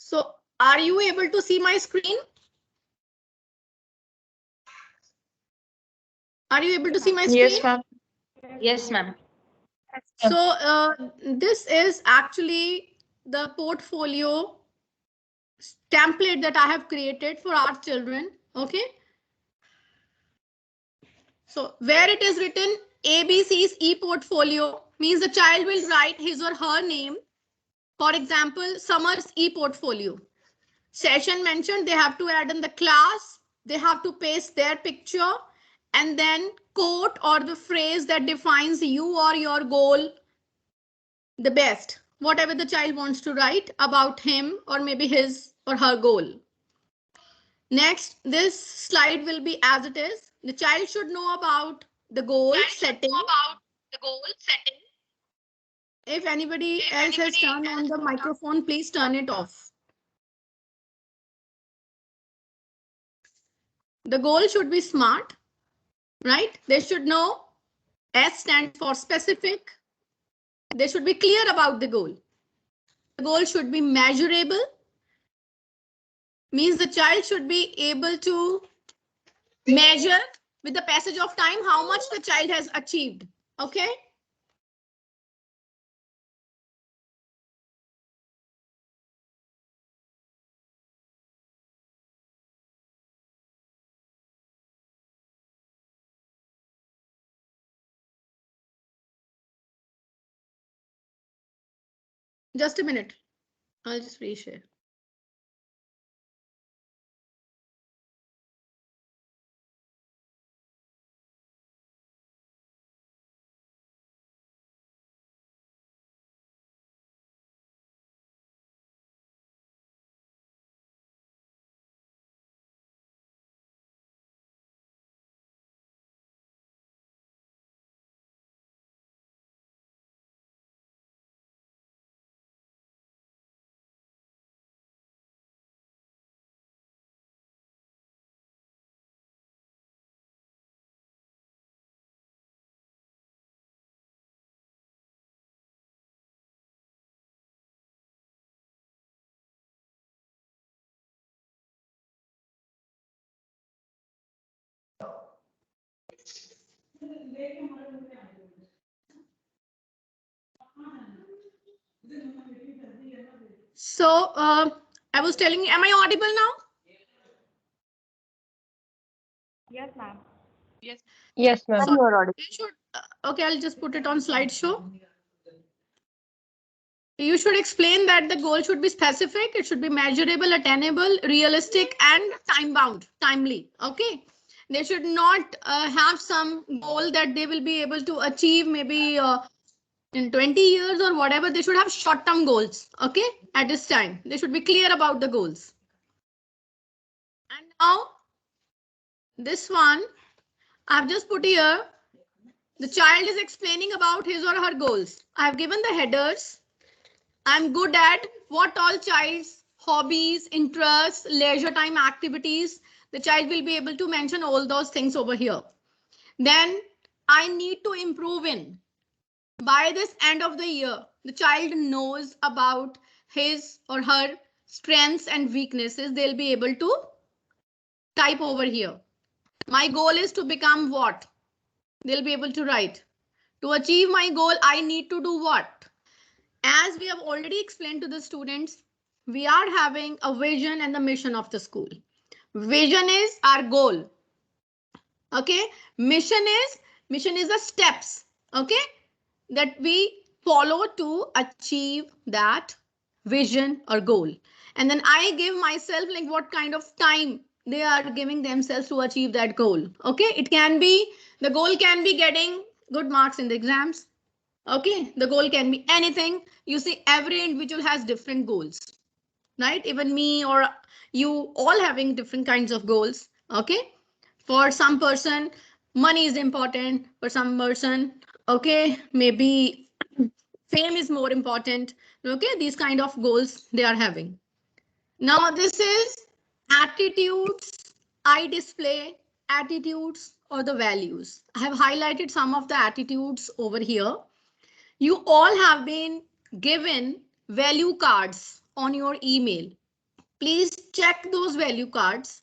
So are you able to see my screen? Are you able to see my screen? Yes, ma'am. Yes, ma'am. So this is actually the portfolio template that I have created for our children. Okay. So where it is written ABC's e-portfolio means the child will write his or her name. For example, Summer's e-portfolio. Session mentioned they have to add in the class. They have to paste their picture and then quote or the phrase that defines you or your goal the best. Whatever the child wants to write about him or maybe his or her goal. Next, this slide will be as it is. The child should know about the goal setting. If anybody else has turned on the microphone, please turn it off. The goal should be SMART, right? They should know S stands for specific. They should be clear about the goal. The goal should be measurable. Means the child should be able to measure with the passage of time how much the child has achieved. Okay. Just a minute. I'll just reshare. So I was telling you, am I audible now? Yes, ma'am. Yes, ma'am. So you should, okay, I'll just put it on slideshow. You should explain that the goal should be specific, it should be measurable, attainable, realistic, and time-bound, timely. Okay. They should not have some goal that they will be able to achieve maybe in 20 years or whatever. They should have short-term goals. Okay. At this time, they should be clear about the goals. And now this one, I've just put here. The child is explaining about his or her goals. I've given the headers. I'm good at what all child's hobbies, interests, leisure time activities. The child will be able to mention all those things over here. Then I need to improve in. By this end of the year, the child knows about his or her strengths and weaknesses. They'll be able to type over here. My goal is to become what? They'll be able to write. To achieve my goal, I need to do what? As we have already explained to the students, we are having a vision and the mission of the school. Vision is our goal. Okay. Mission is the steps. Okay. That we follow to achieve that vision or goal. And then I give myself like what kind of time they are giving themselves to achieve that goal. Okay. It can be, the goal can be getting good marks in the exams. Okay, the goal can be anything. You see, every individual has different goals, right? Even me or you all having different kinds of goals. Okay, for some person, money is important. For some person, okay, maybe fame is more important. Okay, these kind of goals they are having. Now, this is attitudes. I display attitudes or the values. I have highlighted some of the attitudes over here. You all have been given value cards on your email. Please check those value cards.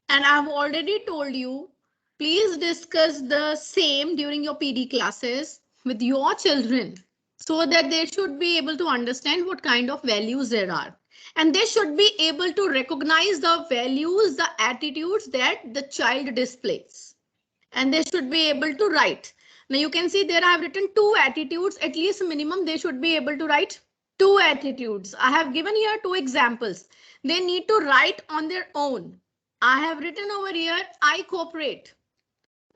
And I've already told you, please discuss the same during your PD classes with your children so that they should be able to understand what kind of values there are. And they should be able to recognize the values, the attitudes that the child displays. And they should be able to write. Now you can see there I have written 2 attitudes, at least minimum they should be able to write 2 attitudes. I have given here 2 examples. They need to write on their own. I have written over here, I cooperate.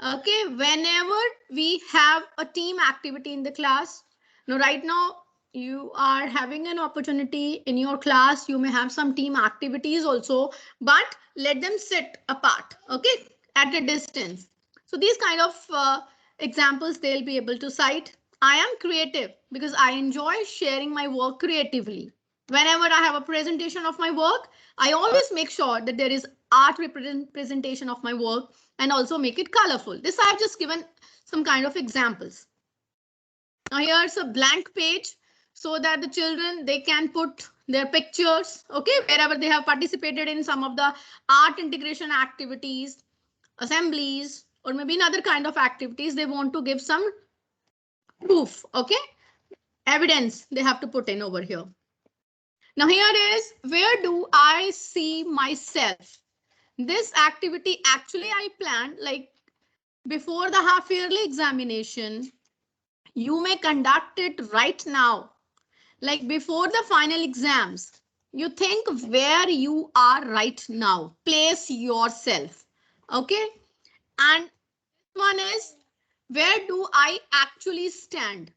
Okay, whenever we have a team activity in the class. Now right now you are having an opportunity in your class. You may have some team activities also, but let them sit apart, okay, at a distance. So these kind of examples they'll be able to cite. I am creative because I enjoy sharing my work creatively. Whenever I have a presentation of my work, I always make sure that there is art representation of my work and also make it colorful. This I have just given some kind of examples. Now here's a blank page so that the children, they can put their pictures, okay, wherever they have participated in some of the art integration activities, assemblies, or maybe in other kind of activities, they want to give some proof, okay, evidence they have to put in over here. Now here is, where do I see myself? This activity actually I planned like before the half yearly examination. You may conduct it right now, like before the final exams. You think where you are right now, place yourself, okay? And one is, where do I actually stand?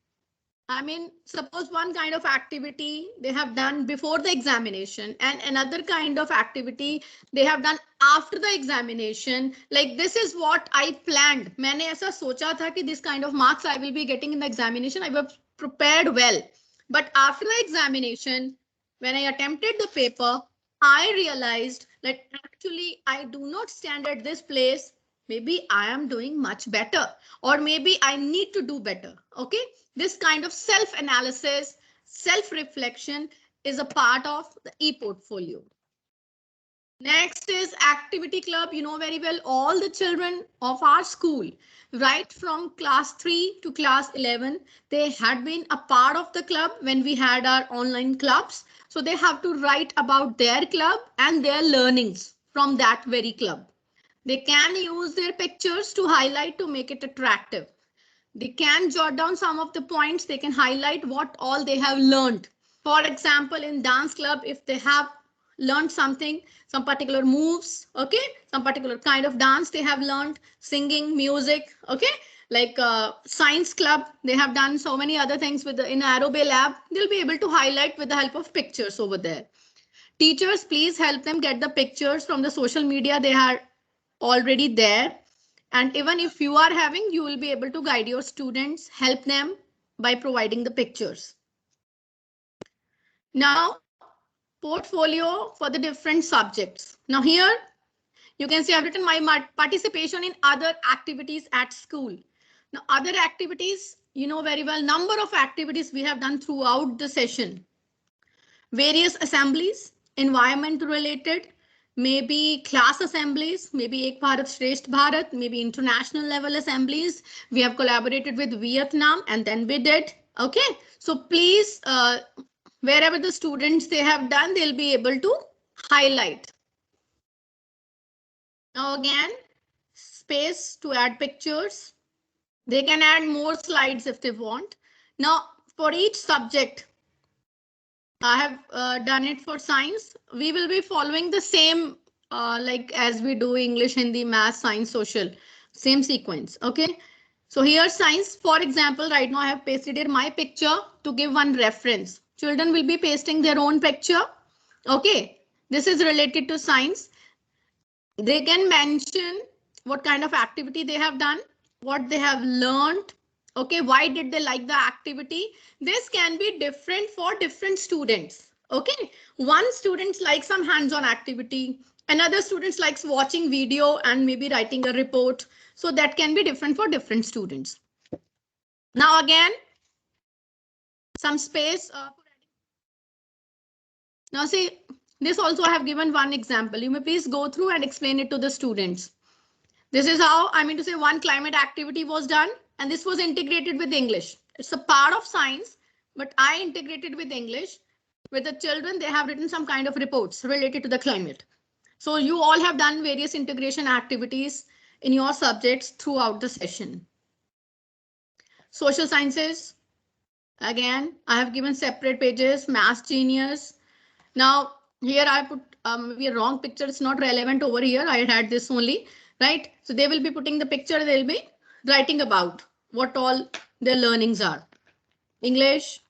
I mean, suppose one kind of activity they have done before the examination and another kind of activity they have done after the examination. Like this is what I planned. मैंने ऐसा सोचा था कि this kind of marks I will be getting in the examination. I was prepared well. But after the examination, when I attempted the paper, I realized that actually I do not stand at this place. Maybe I am doing much better, or maybe I need to do better. Okay. This kind of self-analysis, self-reflection is a part of the e-portfolio. Next is activity club. You know very well all the children of our school, right from class 3 to class 11, they had been a part of the club when we had our online clubs. So they have to write about their club and their learnings from that very club. They can use their pictures to highlight to make it attractive. They can jot down some of the points. They can highlight what all they have learned. For example, in dance club, if they have learned something, some particular moves, okay, some particular kind of dance they have learned, singing, music, okay, like science club, they have done so many other things with in Auraiya lab, they'll be able to highlight with the help of pictures over there. Teachers, please help them get the pictures from the social media. They are already there. And even if you are having, you will be able to guide your students, help them by providing the pictures. Now, portfolio for the different subjects. Now here, you can see I've written my participation in other activities at school. Now, other activities, you know very well, number of activities we have done throughout the session. Various assemblies, environment related, maybe class assemblies, maybe Ek Bharat Shresth Bharat, maybe international level assemblies. We have collaborated with Vietnam and then we did. Okay, so please, wherever the students they have done, they'll be able to highlight. Now again, space to add pictures. They can add more slides if they want. Now for each subject, I have done it for science. We will be following the same like as we do English, Hindi, Math, Science, Social, same sequence. Okay. So here science, for example, right now I have pasted in my picture to give one reference. Children will be pasting their own picture. Okay. This is related to science. They can mention what kind of activity they have done, what they have learned. Okay, why did they like the activity? This can be different for different students. Okay, one student likes some hands-on activity, another student likes watching video and maybe writing a report. So that can be different for different students. Now again, some space. Now see, This also I have given one example. You may please go through and explain it to the students. This is how, I mean to say, one climate activity was done, and this was integrated with English. It's a part of science, but I integrated with English. With the children, they have written some kind of reports related to the climate. So you all have done various integration activities in your subjects throughout the session. Social sciences, again, I have given separate pages, Math Genius. Now, here I put maybe a wrong picture. It's not relevant over here. I had this only, right? So they will be putting the picture. They'll be writing about what all their learnings are. English,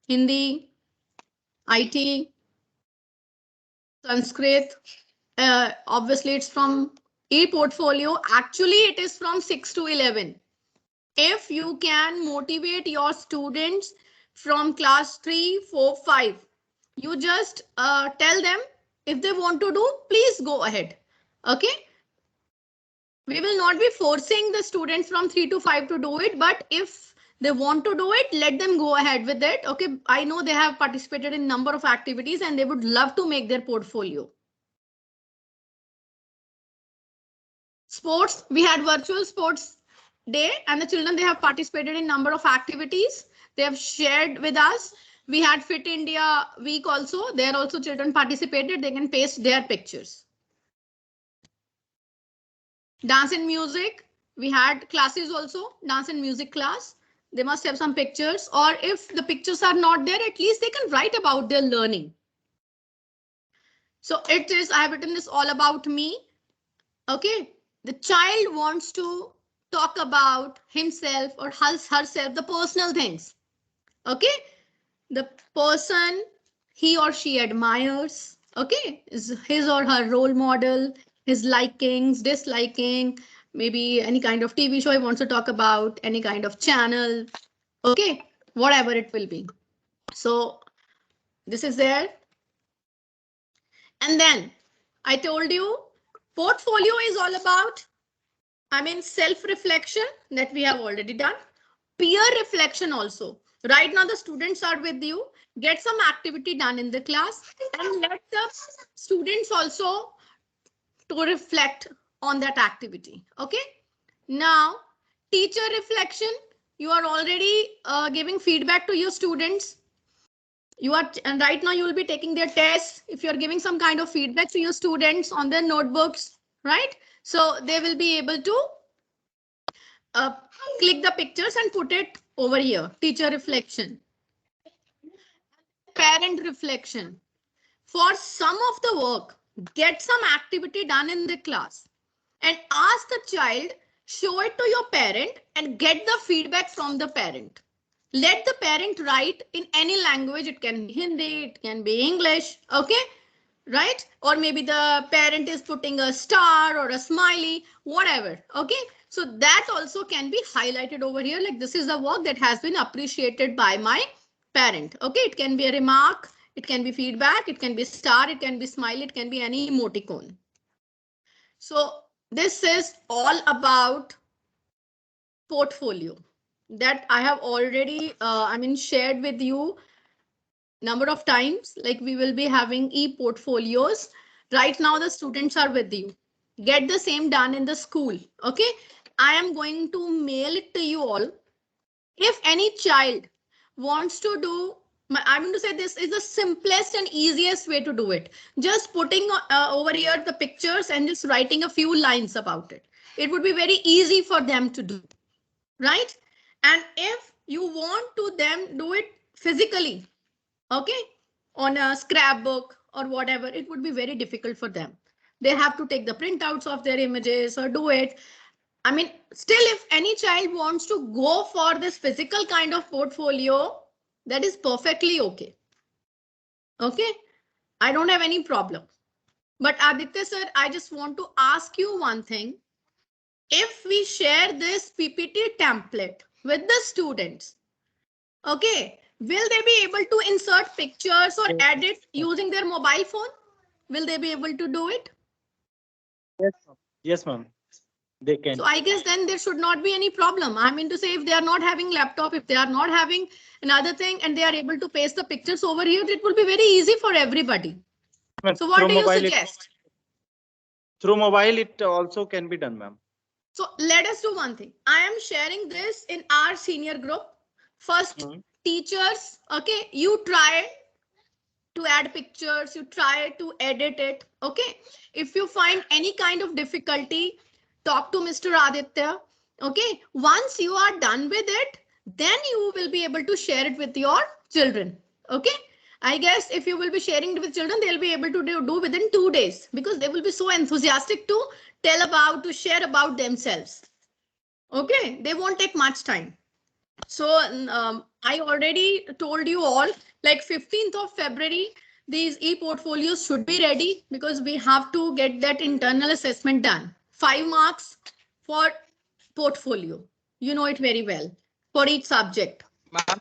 Hindi, IT, Sanskrit. Obviously, it's from e-portfolio. Actually, it is from 6 to 11. If you can motivate your students from class 3, 4, 5, you just tell them if they want to do, please go ahead. OK. We will not be forcing the students from 3 to 5 to do it, but if they want to do it, let them go ahead with it. OK, I know they have participated in number of activities and they would love to make their portfolio. Sports, we had virtual sports day and the children, they have participated in number of activities. They have shared with us. We had Fit India week also. There also children participated. They can paste their pictures. Dance and music. We had classes also, dance and music class. They must have some pictures, or if the pictures are not there, at least they can write about their learning. So it is, I have written this all about me. OK, the child wants to talk about himself or herself, the personal things. OK, the person he or she admires. OK, is his or her role model, his likings, disliking, maybe any kind of TV show he wants to talk about, any kind of channel. OK, whatever it will be. So this is there. And then I told you portfolio is all about, I mean, self-reflection that we have already done. Peer reflection also. Right now, the students are with you. Get some activity done in the class and let the students also to reflect on that activity. OK. Now, teacher reflection. You are already giving feedback to your students. You are, and right now you will be taking their tests. If you're giving some kind of feedback to your students on their notebooks, right? So they will be able to click the pictures and put it over here. Teacher reflection. Parent reflection. For some of the work, get some activity done in the class and ask the child, show it to your parent and get the feedback from the parent. Let the parent write in any language. It can be Hindi, it can be English. OK, right? Or maybe the parent is putting a star or a smiley, whatever. OK, so that also can be highlighted over here. Like this is the work that has been appreciated by my parent. OK, it can be a remark. It can be feedback. It can be star. It can be smiley. It can be any emoticon. So this is all about portfolio that I have already, shared with you number of times. Like we will be having e-portfolios. Right now, the students are with you. Get the same done in the school. OK, I am going to mail it to you all. If any child wants to do, I'm going to say this is the simplest and easiest way to do it. Just putting over here the pictures and just writing a few lines about it. It would be very easy for them to do. Right? And if you want to them do it physically, OK, on a scrapbook or whatever, it would be very difficult for them. They have to take the printouts of their images or do it. I mean, still, if any child wants to go for this physical kind of portfolio, that is perfectly OK. OK, I don't have any problem. But Aditya sir, I just want to ask you one thing. If we share this PPT template with the students, OK, will they be able to insert pictures or edit using their mobile phone? Will they be able to do it? Yes, yes, ma'am. They can. So I guess then there should not be any problem. I mean to say, if they are not having laptop, if they are not having another thing, and they are able to paste the pictures over here, it will be very easy for everybody. So what do you suggest? Through mobile, it also can be done, ma'am. So let us do one thing. I am sharing this in our senior group. First, teachers, okay, you try to add pictures, you try to edit it, okay? If you find any kind of difficulty, talk to Mr. Aditya, okay? Once you are done with it, then you will be able to share it with your children, okay? I guess if you will be sharing it with children, they'll be able to do within 2 days, because they will be so enthusiastic to tell about, to share about themselves. Okay, they won't take much time. So I already told you all, like 15th of February, these e-portfolios should be ready, because we have to get that internal assessment done. 5 marks for portfolio. You know it very well, for each subject. Ma'am,